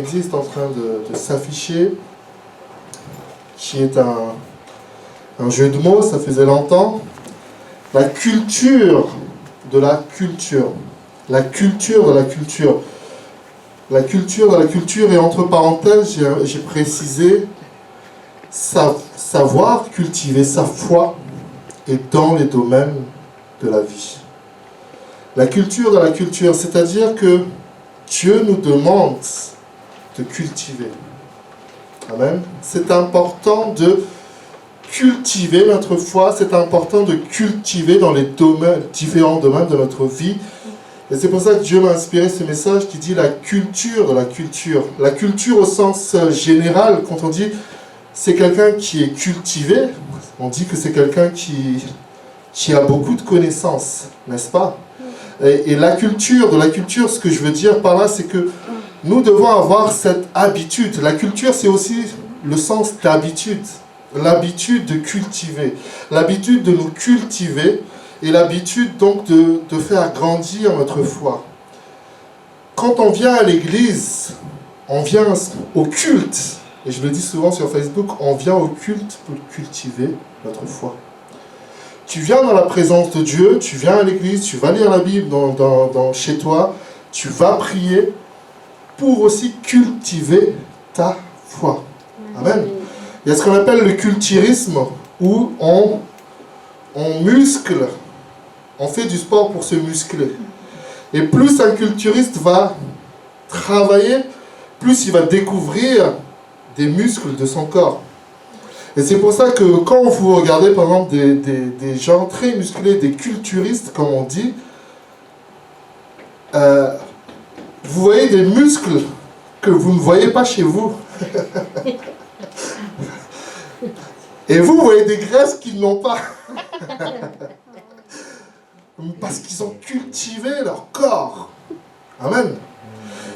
après-midi est en train de s'afficher, qui est un jeu de mots, ça faisait longtemps. La culture de la culture. La culture de la culture. La culture de la culture, et entre parenthèses, j'ai précisé savoir cultiver sa foi et dans les domaines de la vie. La culture de la culture, c'est-à-dire que Dieu nous demande de cultiver. Amen. C'est important de cultiver notre foi, c'est important de cultiver dans les différents domaines de notre vie. Et c'est pour ça que Dieu m'a inspiré ce message qui dit la culture de la culture. La culture au sens général, quand on dit c'est quelqu'un qui est cultivé, on dit que c'est quelqu'un qui a beaucoup de connaissances, n'est-ce pas? Et la culture de la culture, ce que je veux dire par là, c'est que nous devons avoir cette habitude. La culture, c'est aussi le sens d'habitude. L'habitude de cultiver. L'habitude de nous cultiver et l'habitude donc de faire grandir notre foi. Quand on vient à l'église, on vient au culte. Et je le dis souvent sur Facebook, on vient au culte pour cultiver notre foi. Tu viens dans la présence de Dieu, tu viens à l'église, tu vas lire la Bible chez toi, tu vas prier pour aussi cultiver ta foi. Amen. Il y a ce qu'on appelle le culturisme, où on muscle, on fait du sport pour se muscler. Et plus un culturiste va travailler, plus il va découvrir des muscles de son corps. Et c'est pour ça que quand vous regardez par exemple des gens très musclés, des culturistes comme on dit, vous voyez des muscles que vous ne voyez pas chez vous. Et vous voyez des graisses qu'ils n'ont pas. Parce qu'ils ont cultivé leur corps. Amen.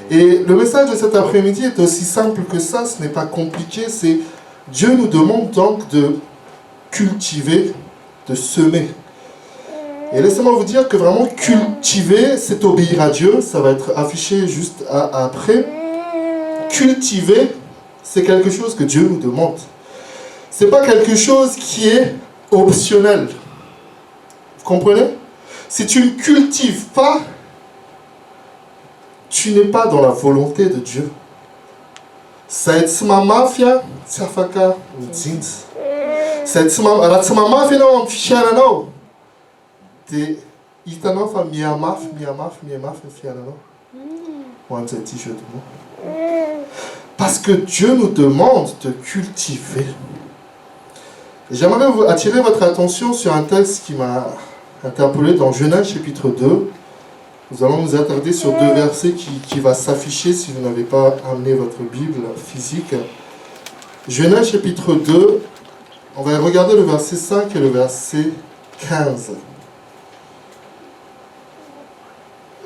Et le message de cet après-midi est aussi simple que ça, ce n'est pas compliqué, c'est Dieu nous demande donc de cultiver, de semer. Et laissez-moi vous dire que vraiment cultiver, c'est obéir à Dieu, ça va être affiché juste après. Cultiver, c'est quelque chose que Dieu nous demande. C'est pas quelque chose qui est optionnel. Vous comprenez? Si tu ne cultives pas, tu n'es pas dans la volonté de Dieu. Saitsma mafia, tsafaka mtsinzi. Saitsma mafia no mfishana no. Te itano fa miamaf mfiana no. Wanza t-shirt mo. Parce que Dieu nous demande de cultiver. J'aimerais attirer votre attention sur un texte qui m'a interpellé dans Genèse chapitre 2. Nous allons nous attarder sur deux versets qui va s'afficher si vous n'avez pas amené votre Bible physique. Genèse chapitre 2, on va regarder le verset 5 et le verset 15.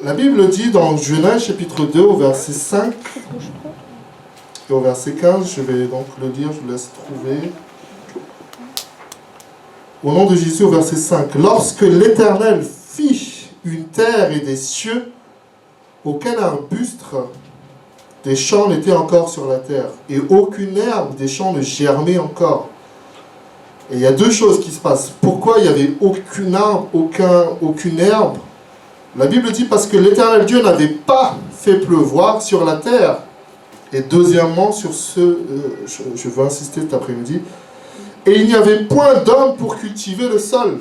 La Bible dit dans Genèse chapitre 2 au verset 5 et au verset 15, je vais donc le lire, je vous laisse trouver. Au nom de Jésus, au verset 5. Lorsque l'Éternel fit une terre et des cieux, aucun arbuste des champs n'était encore sur la terre, et aucune herbe des champs ne germait encore. Et il y a deux choses qui se passent. Pourquoi il n'y avait aucun arbre, aucune herbe? La Bible dit parce que l'Éternel Dieu n'avait pas fait pleuvoir sur la terre. Et deuxièmement, sur je veux insister cet après-midi, et il n'y avait point d'homme pour cultiver le sol.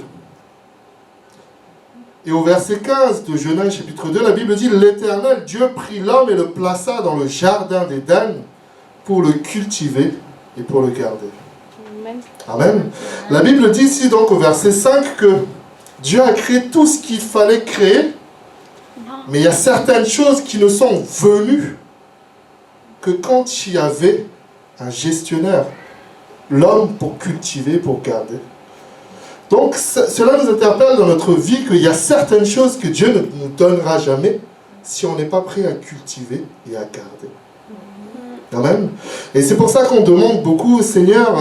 Et au verset 15 de Genèse chapitre 2, la Bible dit « L'Éternel Dieu prit l'homme et le plaça dans le jardin d'Éden pour le cultiver et pour le garder. » Amen. La Bible dit ici donc au verset 5 que Dieu a créé tout ce qu'il fallait créer, mais il y a certaines choses qui ne sont venues que quand il y avait un gestionnaire, l'homme pour cultiver, pour garder. Donc cela nous interpelle dans notre vie qu'il y a certaines choses que Dieu ne nous donnera jamais si on n'est pas prêt à cultiver et à garder. Amen. Et c'est pour ça qu'on demande beaucoup au Seigneur.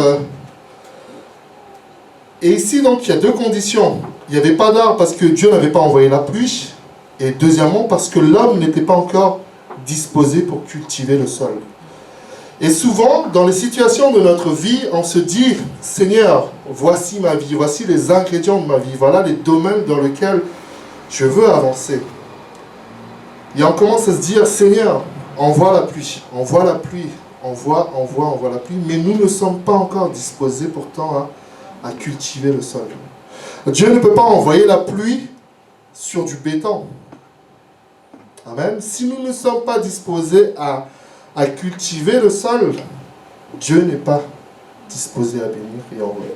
Et ici donc il y a deux conditions. Il n'y avait pas d'arbre parce que Dieu n'avait pas envoyé la pluie. Et deuxièmement parce que l'homme n'était pas encore disposés pour cultiver le sol. Et souvent, dans les situations de notre vie, on se dit, Seigneur, voici ma vie, voici les ingrédients de ma vie, voilà les domaines dans lesquels je veux avancer. Et on commence à se dire, Seigneur, envoie la pluie, envoie la pluie, envoie la pluie, mais nous ne sommes pas encore disposés pourtant à cultiver le sol. Dieu ne peut pas envoyer la pluie sur du béton. Amen. Si nous ne sommes pas disposés à cultiver le sol, Dieu n'est pas disposé à bénir et envoyer.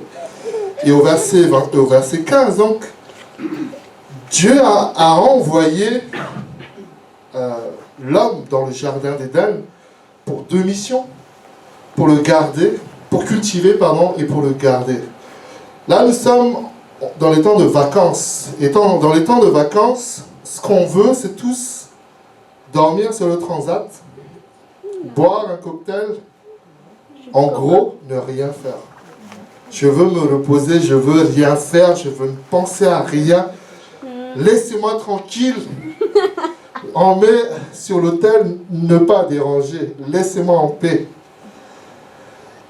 Et au verset 15, donc, Dieu a envoyé l'homme dans le jardin d'Éden pour 2 missions, pour le garder, pour cultiver, et pour le garder. Là, nous sommes dans les temps de vacances. Et dans les temps de vacances, ce qu'on veut, c'est tous dormir sur le transat, boire un cocktail, en gros, ne rien faire. Je veux me reposer, je veux rien faire, je veux ne penser à rien. Laissez-moi tranquille. On met sur l'autel, ne pas déranger. Laissez-moi en paix.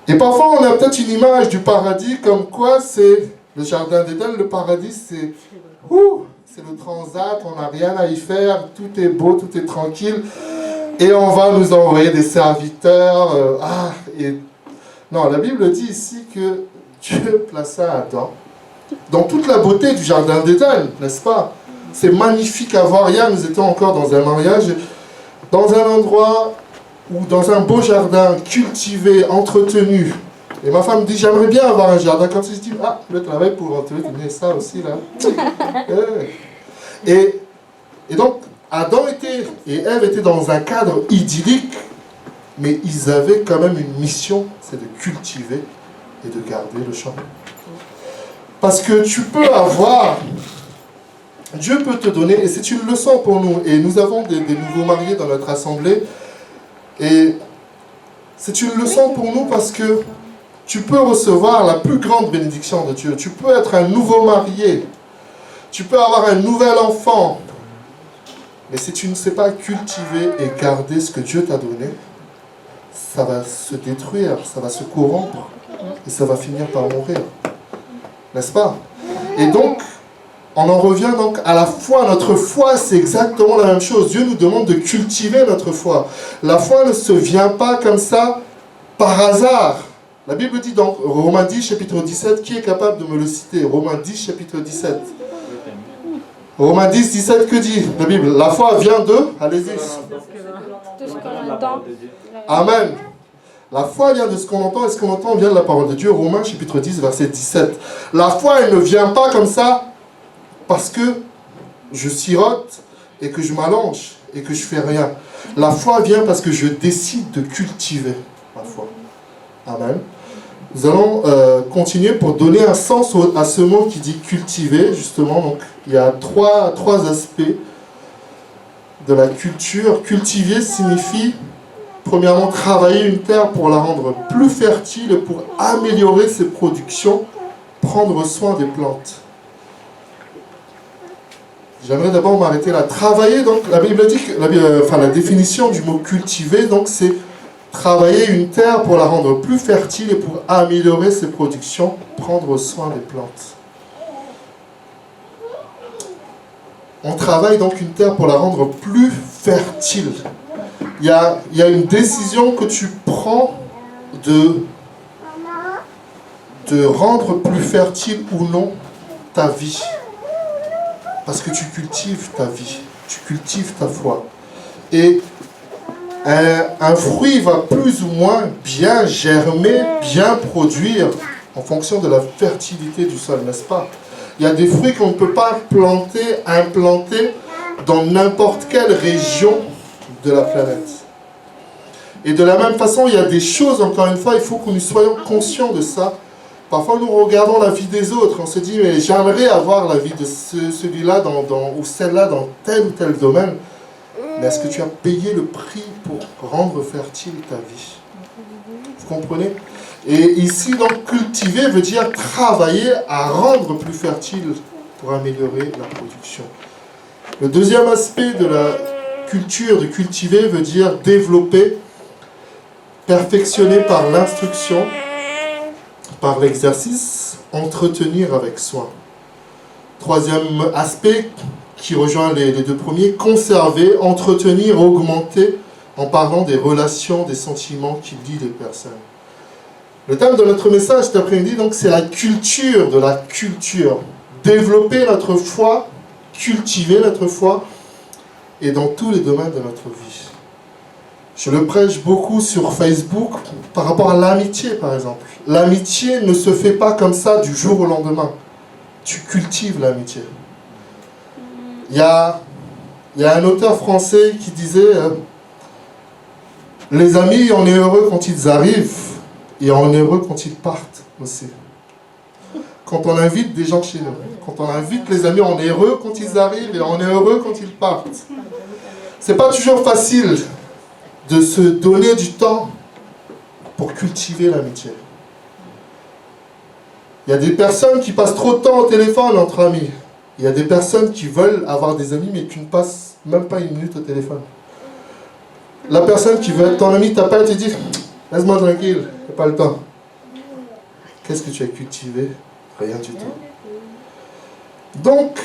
Et parfois, on a peut-être une image du paradis comme quoi c'est le jardin d'Éden. Le paradis, c'est le transat, on n'a rien à y faire, tout est beau, tout est tranquille. Et on va nous envoyer des serviteurs. Non, la Bible dit ici que Dieu plaça Adam dans toute la beauté du jardin d'Éden, n'est-ce pas? C'est magnifique à voir. Hier, nous étions encore dans un mariage, dans un endroit ou dans un beau jardin, cultivé, entretenu. Et ma femme dit, j'aimerais bien avoir un jardin comme ça. Je dis, le travail pour entretenir ça aussi, là. Et donc, Adam et Ève étaient dans un cadre idyllique, mais ils avaient quand même une mission, c'est de cultiver et de garder le champ. Parce que tu peux avoir... Dieu peut te donner, et c'est une leçon pour nous, et nous avons des nouveaux mariés dans notre assemblée, et c'est une leçon pour nous parce que tu peux recevoir la plus grande bénédiction de Dieu. Tu peux être un nouveau marié, tu peux avoir un nouvel enfant, mais si tu ne sais pas cultiver et garder ce que Dieu t'a donné, ça va se détruire, ça va se corrompre, et ça va finir par mourir. N'est-ce pas? Et donc, on en revient donc à la foi. Notre foi, c'est exactement la même chose. Dieu nous demande de cultiver notre foi. La foi ne se vient pas comme ça, par hasard. La Bible dit donc, Romains 10, chapitre 17, qui est capable de me le citer? Romains 10, chapitre 17. Romains 10, 17, que dit la Bible? La foi vient de... Allez-y. De ce qu'on entend. Amen. La foi vient de ce qu'on entend, et ce qu'on entend vient de la parole de Dieu. Romains, chapitre 10, verset 17. La foi, elle ne vient pas comme ça, parce que je sirote et que je m'allonge et que je fais rien. La foi vient parce que je décide de cultiver ma foi. Amen. Nous allons continuer pour donner un sens à ce mot qui dit cultiver, justement. Donc, il y a trois aspects de la culture. Cultiver signifie, premièrement, travailler une terre pour la rendre plus fertile et pour améliorer ses productions, prendre soin des plantes. J'aimerais d'abord m'arrêter là. Travailler, donc, la Bible dit que la définition du mot cultiver, donc, c'est travailler une terre pour la rendre plus fertile et pour améliorer ses productions, prendre soin des plantes. On travaille donc une terre pour la rendre plus fertile. Il y a une décision que tu prends de rendre plus fertile ou non ta vie. Parce que tu cultives ta vie, tu cultives ta foi. Et un fruit va plus ou moins bien germer, bien produire en fonction de la fertilité du sol, n'est-ce pas? Il y a des fruits qu'on ne peut pas implanter dans n'importe quelle région de la planète. Et de la même façon, il y a des choses, encore une fois, il faut que nous soyons conscients de ça. Parfois, nous regardons la vie des autres, on se dit, mais j'aimerais avoir la vie de celui-là ou celle-là dans tel ou tel domaine. Mais est-ce que tu as payé le prix pour rendre fertile ta vie? Vous comprenez? Et ici, donc, cultiver veut dire travailler à rendre plus fertile pour améliorer la production. Le deuxième aspect culture, de cultiver, veut dire développer, perfectionner par l'instruction, par l'exercice, entretenir avec soin. Troisième aspect qui rejoint les deux premiers, conserver, entretenir, augmenter, en parlant des relations, des sentiments qui lient les personnes. Le thème de notre message cet après-midi, donc, c'est la culture de la culture. Développer notre foi, cultiver notre foi, et dans tous les domaines de notre vie. Je le prêche beaucoup sur Facebook par rapport à l'amitié, par exemple. L'amitié ne se fait pas comme ça du jour au lendemain. Tu cultives l'amitié. Il y a un auteur français qui disait les amis, on est heureux quand ils arrivent et on est heureux quand ils partent aussi. Quand on invite des gens chez nous, quand on invite les amis, on est heureux quand ils arrivent et on est heureux quand ils partent. C'est pas toujours facile de se donner du temps pour cultiver l'amitié. Il y a des personnes qui passent trop de temps au téléphone entre amis. Il y a des personnes qui veulent avoir des amis mais qui ne passent même pas une minute au téléphone. La personne qui veut être ton ami t'appelle et te dit « Laisse-moi tranquille, j'ai pas le temps. » Qu'est-ce que tu as cultivé? Rien du tout. Donc,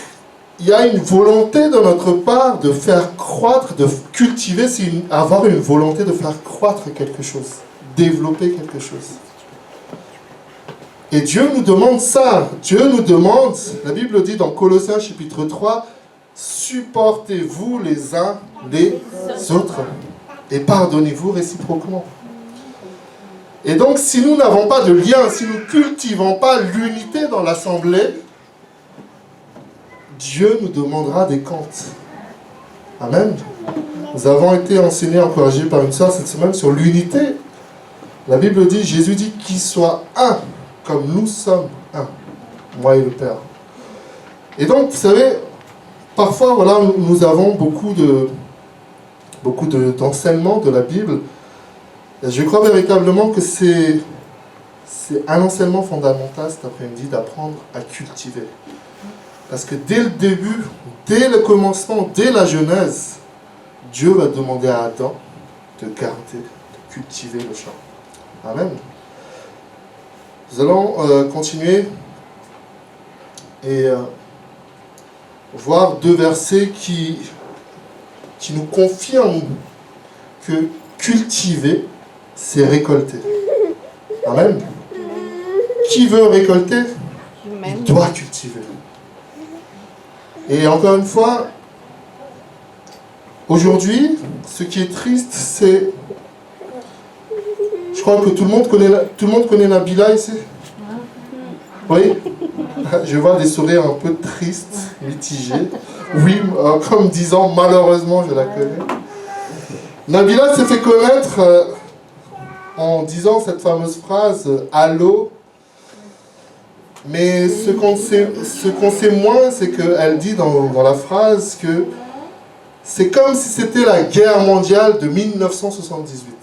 il y a une volonté de notre part de faire croître, de cultiver, c'est avoir une volonté de faire croître quelque chose, développer quelque chose. Et Dieu nous demande ça. Dieu nous demande, la Bible dit dans Colossiens chapitre 3, supportez-vous les uns les autres et pardonnez-vous réciproquement. Et donc, si nous n'avons pas de lien, si nous ne cultivons pas l'unité dans l'assemblée, Dieu nous demandera des comptes. Amen. Nous avons été enseignés, encouragés par une sœur cette semaine sur l'unité. La Bible dit, Jésus dit qu'il soit un, comme nous sommes un, moi et le Père. Et donc, vous savez, parfois, voilà, nous avons beaucoup d'enseignements de la Bible. Et je crois véritablement que c'est un enseignement fondamental cet après-midi d'apprendre à cultiver. Parce que dès le début, dès le commencement, dès la Genèse, Dieu va demander à Adam de garder, de cultiver le champ. Amen. Nous allons continuer et voir deux versets qui nous confirment que cultiver, c'est récolter. Amen. Qui veut récolter? Il doit cultiver. Et encore une fois, aujourd'hui, ce qui est triste, c'est... Je crois que tout le monde connaît Nabila ici. Oui? Je vois des sourires un peu tristes, mitigés. Oui, comme disant, malheureusement, je la connais. Nabila s'est fait connaître en disant cette fameuse phrase « Allô ». Mais ce qu'on sait moins, c'est qu'elle dit dans la phrase que c'est comme si c'était la guerre mondiale de 1978.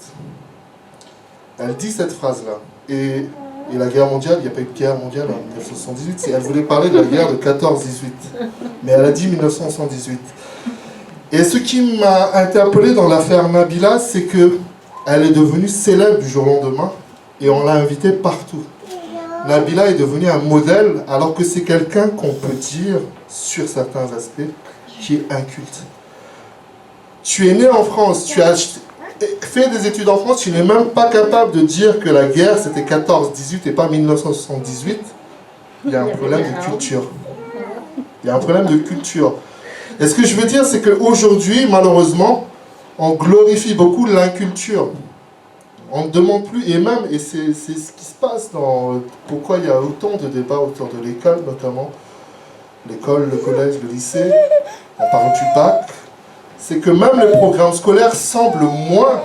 Elle dit cette phrase-là. Et la guerre mondiale, il n'y a pas eu de guerre mondiale en 1978. Elle voulait parler de la guerre de 14-18. Mais elle a dit 1978. Et ce qui m'a interpellé dans l'affaire Nabila, c'est qu'elle est devenue célèbre du jour au lendemain. Et on l'a invitée partout. Nabila est devenue un modèle, alors que c'est quelqu'un qu'on peut dire, sur certains aspects, qui est inculte. Tu es né en France, tu as fait des études en France, tu n'es même pas capable de dire que la guerre c'était 14-18 et pas 1978. Il y a un problème de culture. Il y a un problème de culture. Et ce que je veux dire, c'est qu'aujourd'hui, malheureusement, on glorifie beaucoup l'inculture. On ne demande plus, et c'est ce qui se passe pourquoi il y a autant de débats autour de l'école, notamment l'école, le collège, le lycée, on parle du bac, c'est que même le programme scolaire semble moins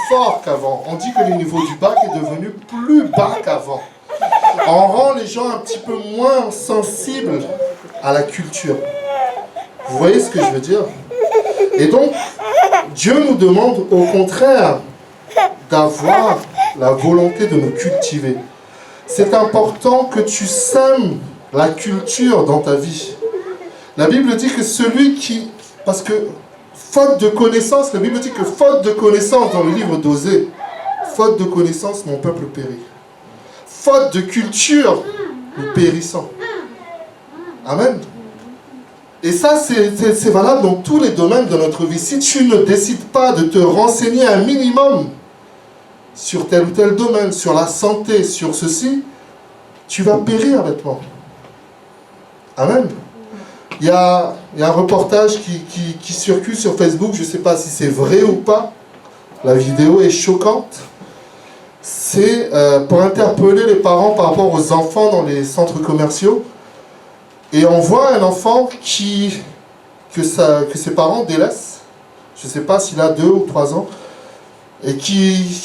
fort qu'avant. On dit que le niveau du bac est devenu plus bas qu'avant. On rend les gens un petit peu moins sensibles à la culture. Vous voyez ce que je veux dire? Et donc, Dieu nous demande au contraire d'avoir la volonté de nous cultiver. C'est important que tu sèmes la culture dans ta vie. La Bible dit que celui qui... Parce que Faute de connaissance, la Bible dit que faute de connaissance dans le livre d'Osée, faute de connaissance, mon peuple périt. Faute de culture, nous périssons. Amen. Et ça, c'est valable dans tous les domaines de notre vie. Si tu ne décides pas de te renseigner un minimum sur tel ou tel domaine, sur la santé, sur ceci, tu vas périr bêtement. Amen. Il y a un reportage qui circule sur Facebook, je ne sais pas si c'est vrai ou pas. La vidéo est choquante. C'est pour interpeller les parents par rapport aux enfants dans les centres commerciaux. Et on voit un enfant que ses parents délaissent. Je ne sais pas s'il a 2 ou 3 ans. Et qui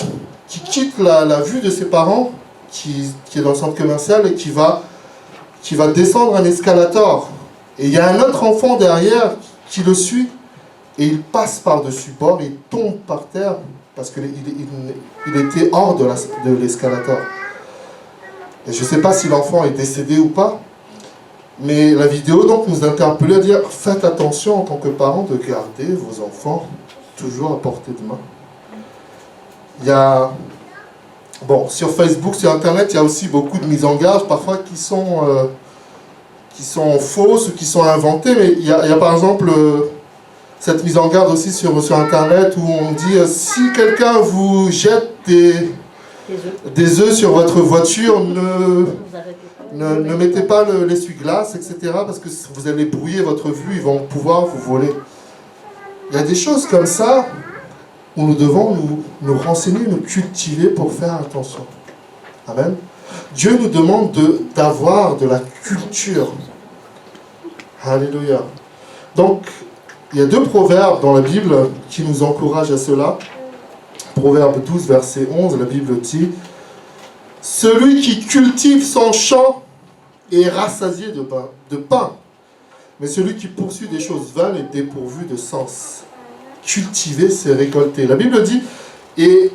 quitte la vue de ses parents, qui est dans le centre commercial et qui va descendre un escalator. Et il y a un autre enfant derrière qui le suit et il passe par-dessus bord, il tombe par terre parce qu'il était hors de l'escalator. Et je ne sais pas si l'enfant est décédé ou pas, mais la vidéo donc nous interpellait à dire faites attention en tant que parents de garder vos enfants toujours à portée de main. Il y a... Bon, sur Facebook, sur Internet, il y a aussi beaucoup de mises en garde, parfois qui sont fausses ou qui sont inventées, mais il y a par exemple cette mise en garde aussi sur Internet où on dit si quelqu'un vous jette des œufs sur votre voiture, ne mettez pas l'essuie-glace, etc., parce que vous allez brouiller votre vue, ils vont pouvoir vous voler. Il y a des choses comme ça où nous devons nous renseigner, nous cultiver pour faire attention. Amen. Dieu nous demande d'avoir de la culture. Alléluia. Donc, il y a 2 proverbes dans la Bible qui nous encouragent à cela. Proverbe 12, verset 11, la Bible dit « Celui qui cultive son champ est rassasié de pain, mais celui qui poursuit des choses vaines est dépourvu de sens. » Cultiver, c'est récolter. La Bible dit, et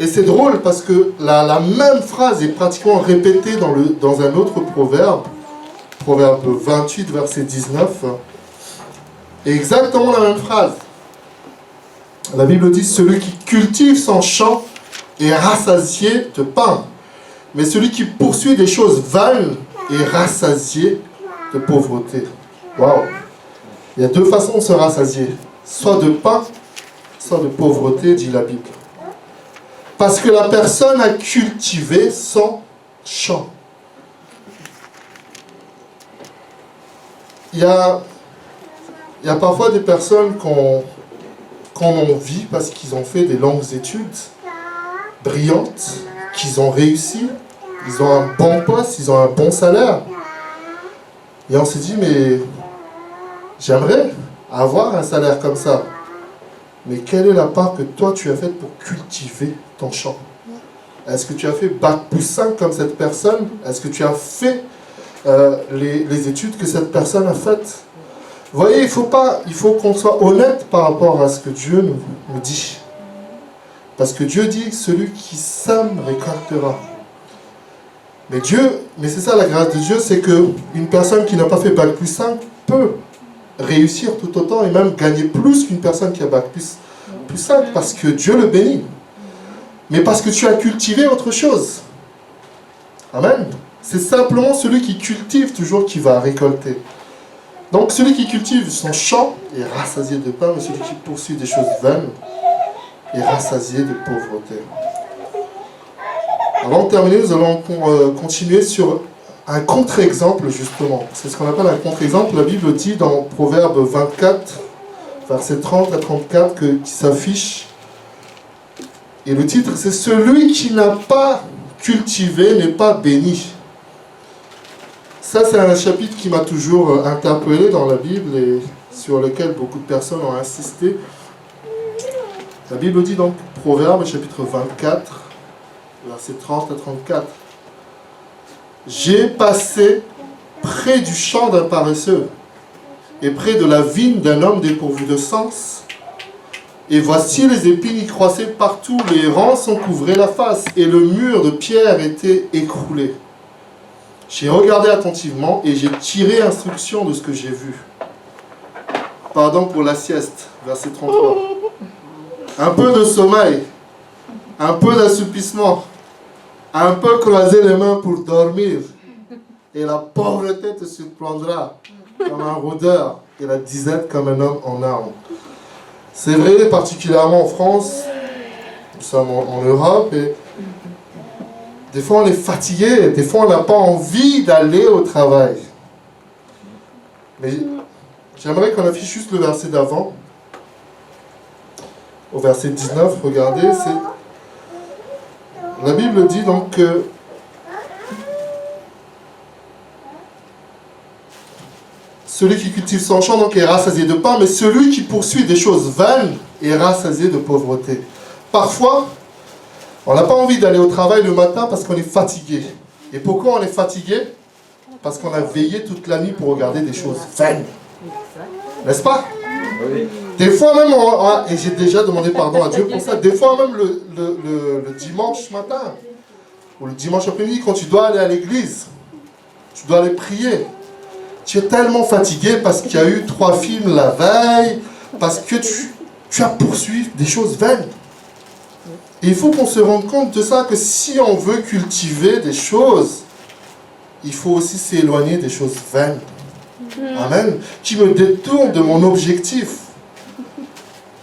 c'est drôle parce que la même phrase est pratiquement répétée dans un autre proverbe, proverbe 28, verset 19, et exactement la même phrase. La Bible dit, celui qui cultive son champ est rassasié de pain, mais celui qui poursuit des choses vaines est rassasié de pauvreté. Waouh! Il y a 2 façons de se rassasier. Soit de pain, soit de pauvreté, dit la Bible. Parce que la personne a cultivé son champ. Il y a parfois des personnes qu'on envie parce qu'ils ont fait des longues études brillantes, qu'ils ont réussi, ils ont un bon poste, ils ont un bon salaire. Et on s'est dit, mais j'aimerais avoir un salaire comme ça. Mais quelle est la part que toi tu as faite pour cultiver ton champ? Est-ce que tu as fait Bac+5 comme cette personne? Est-ce que tu as fait les études que cette personne a faites? Vous voyez, il faut qu'on soit honnête par rapport à ce que Dieu nous dit. Parce que Dieu dit, celui qui sème récoltera. Mais c'est ça la grâce de Dieu, c'est qu'une personne qui n'a pas fait Bac+5 peut réussir tout autant et même gagner plus qu'une personne qui a Bac+5 parce que Dieu le bénit. Mais parce que tu as cultivé autre chose. Amen. C'est simplement celui qui cultive toujours qui va récolter. Donc celui qui cultive son champ est rassasié de pain, mais celui qui poursuit des choses vaines est rassasié de pauvreté. Avant de terminer, nous allons continuer sur un contre-exemple, justement. C'est ce qu'on appelle un contre-exemple. La Bible dit dans Proverbe 24, versets 30 à 34, qui s'affiche. Et le titre, c'est « Celui qui n'a pas cultivé n'est pas béni ». Ça, c'est un chapitre qui m'a toujours interpellé dans la Bible et sur lequel beaucoup de personnes ont insisté. La Bible dit donc, Proverbe, chapitre 24, versets 30 à 34. « J'ai passé près du champ d'un paresseux et près de la vigne d'un homme dépourvu de sens. Et voici les épines y croissaient partout, les rangs s'en couvraient la face, et le mur de pierre était écroulé. J'ai regardé attentivement et j'ai tiré instruction de ce que j'ai vu. » Pardon pour la sieste. verset 33. Un peu de sommeil, un peu d'assoupissement, un peu croiser les mains pour dormir, et la pauvreté te surprendra comme un rôdeur, et la disette comme un homme en armes. C'est vrai, particulièrement en France, nous sommes en Europe, et des fois on est fatigué, des fois on n'a pas envie d'aller au travail. Mais j'aimerais qu'on affiche juste le verset d'avant. Au verset 19, regardez, la Bible dit donc que celui qui cultive son champ donc est rassasié de pain, mais celui qui poursuit des choses vaines est rassasié de pauvreté. Parfois, on n'a pas envie d'aller au travail le matin parce qu'on est fatigué. Et pourquoi on est fatigué? Parce qu'on a veillé toute la nuit pour regarder des choses vaines. N'est-ce pas? Oui. Des fois même, et j'ai déjà demandé pardon à Dieu pour ça, des fois même le dimanche matin, ou le dimanche après-midi, quand tu dois aller à l'église, tu dois aller prier, tu es tellement fatigué parce qu'il y a eu 3 films la veille, parce que tu as poursuivi des choses vaines. Et il faut qu'on se rende compte de ça, que si on veut cultiver des choses, il faut aussi s'éloigner des choses vaines. Amen. Qui me détournent de mon objectif.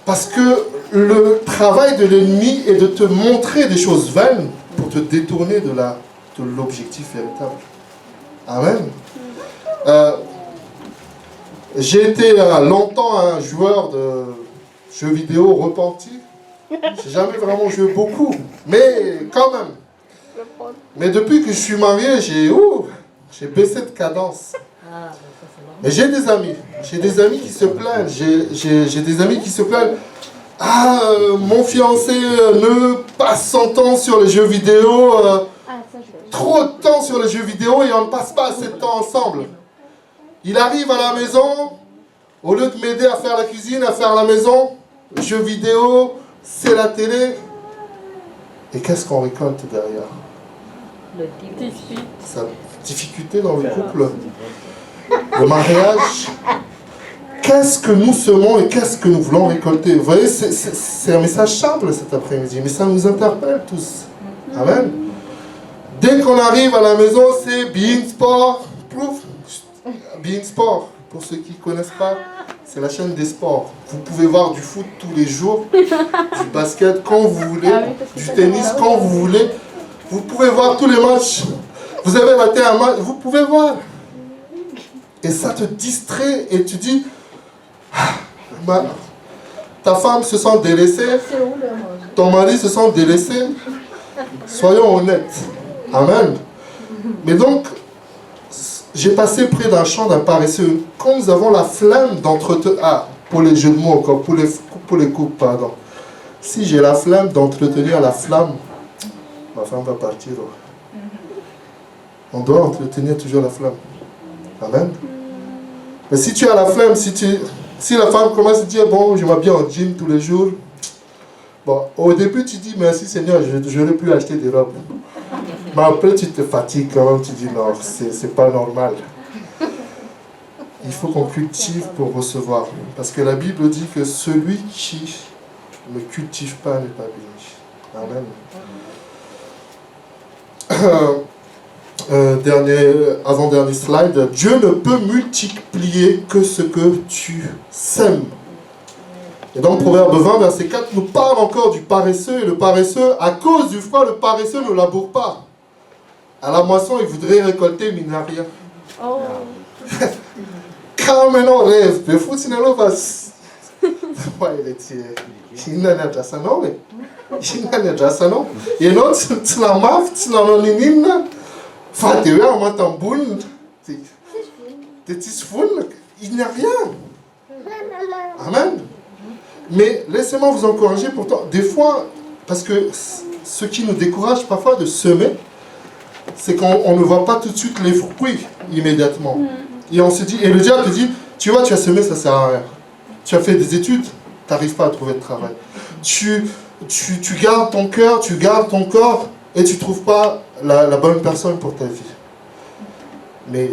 Parce que le travail de l'ennemi est de te montrer des choses vaines pour te détourner de l'objectif véritable. Amen. J'ai été longtemps un joueur de jeux vidéo repenti. J'ai jamais vraiment joué beaucoup, mais quand même. Mais depuis que je suis marié, j'ai baissé de cadence. Mais j'ai des amis qui se plaignent. J'ai des amis qui se plaignent. Ah, mon fiancé ne passe son temps sur les jeux vidéo, trop de temps sur les jeux vidéo et on ne passe pas assez de temps ensemble. Il arrive à la maison, au lieu de m'aider à faire la cuisine, à faire la maison, jeux vidéo, c'est la télé. Et qu'est-ce qu'on récolte derrière? Sa difficulté dans le couple, le mariage. Qu'est-ce que nous semons et qu'est-ce que nous voulons récolter? Vous voyez, c'est un message simple cet après-midi, mais ça nous interpelle tous. Amen. Dès qu'on arrive à la maison, c'est Bein Sport. Bein Sport, pour ceux qui ne connaissent pas, c'est la chaîne des sports. Vous pouvez voir du foot tous les jours, du basket quand vous voulez, du tennis quand vous voulez. Vous pouvez voir tous les matchs. Vous avez raté un match, vous pouvez voir. Et ça te distrait et tu dis, ta femme se sent délaissée, ton mari se sent délaissé. Soyons honnêtes. Amen. Mais donc, j'ai passé près d'un champ d'un paresseux. Quand nous avons la flemme d'entretenir... Ah, pour les jeux de mots encore, pour les coupes, pardon. Si j'ai la flemme d'entretenir la flamme, ma femme va partir. On doit entretenir toujours la flamme. Amen. Mais si tu as la flemme, si la femme commence à dire, bon, je m'habille en jean tous les jours, bon, au début tu dis, merci Seigneur, je n'aurais plus acheter des robes. Mais après tu te fatigues quand même, tu dis, non, c'est pas normal. Il faut qu'on cultive pour recevoir. Parce que la Bible dit que celui qui ne cultive pas n'est pas béni. Amen. Avant-dernier slide. Dieu ne peut multiplier que ce que tu sèmes. Et donc Proverbe 20, verset 4, nous parle encore du paresseux. Et le paresseux, à cause du froid, le paresseux ne laboure pas. À la moisson, il voudrait récolter, mais il n'a rien. Oh. Quand maintenant on rêve, mais faut que tu n'as pas. Il n'a pas ça, non? Il n'a pas ça, non? Et non, tu n'as pas, tu n'as pas de Fatewe en matamboun, il n'y a rien. Amen. Mais laissez-moi vous encourager pourtant. Des fois, parce que ce qui nous décourage parfois de semer, c'est qu'on ne voit pas tout de suite les fruits immédiatement. Et on se dit, et le diable te dit, tu vois, tu as semé, ça ne sert à rien. Tu as fait des études, tu n'arrives pas à trouver de travail. Tu gardes ton cœur, tu gardes ton corps, et tu ne trouves pas la bonne personne pour ta vie. Mais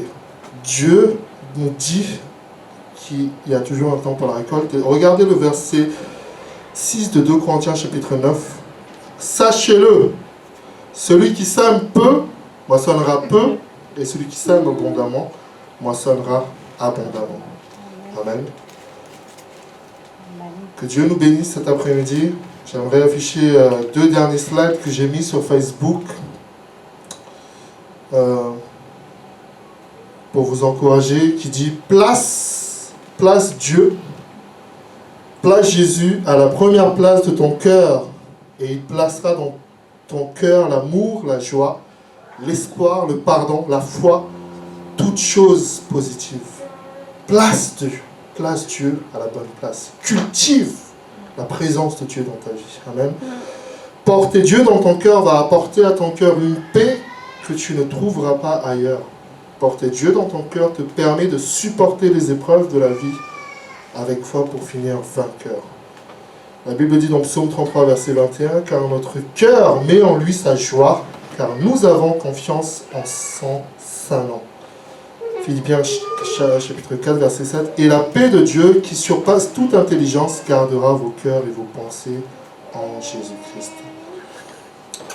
Dieu nous dit, qu'il y a toujours un temps pour la récolte. Et regardez le verset 6 de 2 Corinthiens chapitre 9. Sachez-le, celui qui sème peu, moissonnera peu, et celui qui sème abondamment, moissonnera abondamment. Amen. Que Dieu nous bénisse cet après-midi. J'aimerais afficher 2 derniers slides que j'ai mis sur Facebook pour vous encourager, qui dit place Dieu, place Jésus à la première place de ton cœur, et il placera dans ton cœur l'amour, la joie, l'espoir, le pardon, la foi, toutes choses positives. Place Dieu à la bonne place. Cultive la présence de Dieu dans ta vie. Amen. Porter Dieu dans ton cœur va apporter à ton cœur une paix que tu ne trouveras pas ailleurs. Porter Dieu dans ton cœur te permet de supporter les épreuves de la vie avec foi pour finir vainqueur. La Bible dit dans Psaume 33, verset 21, « Car notre cœur met en lui sa joie, car nous avons confiance en son saint nom. » Philippiens chapitre 4, verset 7. « Et la paix de Dieu, qui surpasse toute intelligence, gardera vos cœurs et vos pensées en Jésus-Christ. »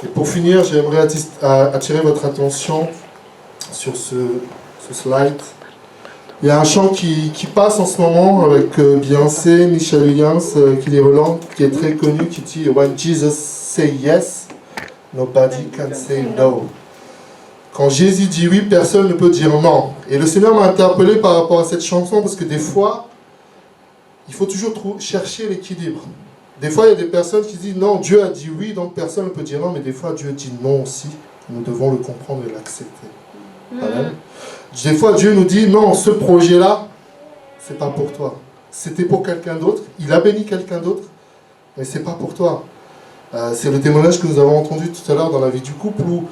Et pour finir, j'aimerais attirer votre attention sur ce slide. Il y a un chant qui passe en ce moment avec Beyoncé, Michelle Williams, Kelly Rowland, qui est très connu, qui dit « When Jesus say yes, nobody can say no ». Quand Jésus dit oui, personne ne peut dire non. Et le Seigneur m'a interpellé par rapport à cette chanson, parce que des fois, il faut toujours chercher l'équilibre. Des fois, il y a des personnes qui disent non, Dieu a dit oui, donc personne ne peut dire non, mais des fois, Dieu dit non aussi. Nous devons le comprendre et l'accepter. Amen. Des fois, Dieu nous dit non, ce projet-là, c'est pas pour toi. C'était pour quelqu'un d'autre. Il a béni quelqu'un d'autre, mais c'est pas pour toi. C'est le témoignage que nous avons entendu tout à l'heure dans la vie du couple où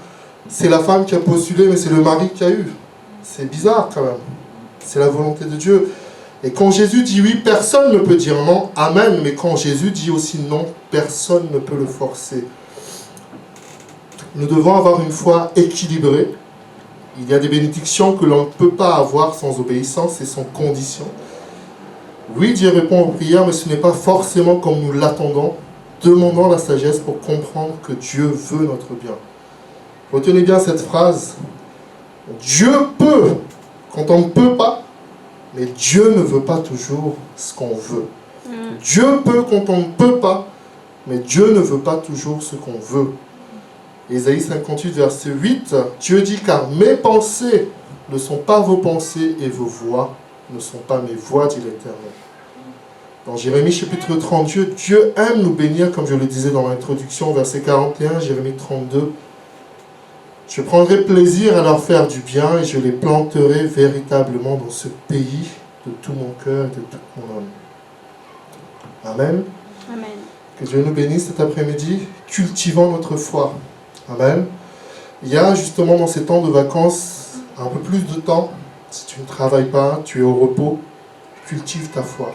c'est la femme qui a postulé, mais c'est le mari qui a eu. C'est bizarre quand même. C'est la volonté de Dieu. Et quand Jésus dit oui, personne ne peut dire non. Amen. Mais quand Jésus dit aussi non, personne ne peut le forcer. Nous devons avoir une foi équilibrée. Il y a des bénédictions que l'on ne peut pas avoir sans obéissance et sans condition. Oui, Dieu répond aux prières, mais ce n'est pas forcément comme nous l'attendons. Demandons la sagesse pour comprendre que Dieu veut notre bien. Retenez bien cette phrase. Dieu peut quand on ne peut pas, mais Dieu ne veut pas toujours ce qu'on veut. Dieu peut quand on ne peut pas, mais Dieu ne veut pas toujours ce qu'on veut. Ésaïe 58, verset 8, Dieu dit « Car mes pensées ne sont pas vos pensées et vos voies ne sont pas mes voies, dit l'Éternel. » Dans Jérémie chapitre 32, Dieu aime nous bénir, comme je le disais dans l'introduction, verset 41, Jérémie 32. Je prendrai plaisir à leur faire du bien et je les planterai véritablement dans ce pays de tout mon cœur et de toute mon âme. Amen. Amen. Que Dieu nous bénisse cet après-midi, cultivant notre foi. Amen. Il y a justement dans ces temps de vacances un peu plus de temps. Si tu ne travailles pas, tu es au repos, cultive ta foi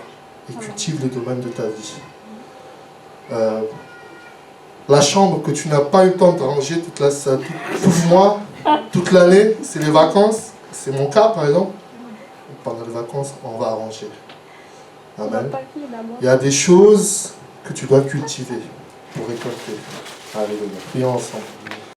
et cultive les domaines de ta vie. La chambre que tu n'as pas eu le temps de ranger tout le mois, toute l'année, c'est les vacances. C'est mon cas par exemple. Pendant les vacances, on va arranger. Amen. Il y a des choses que tu dois cultiver pour récolter. Alléluia. Prions ensemble.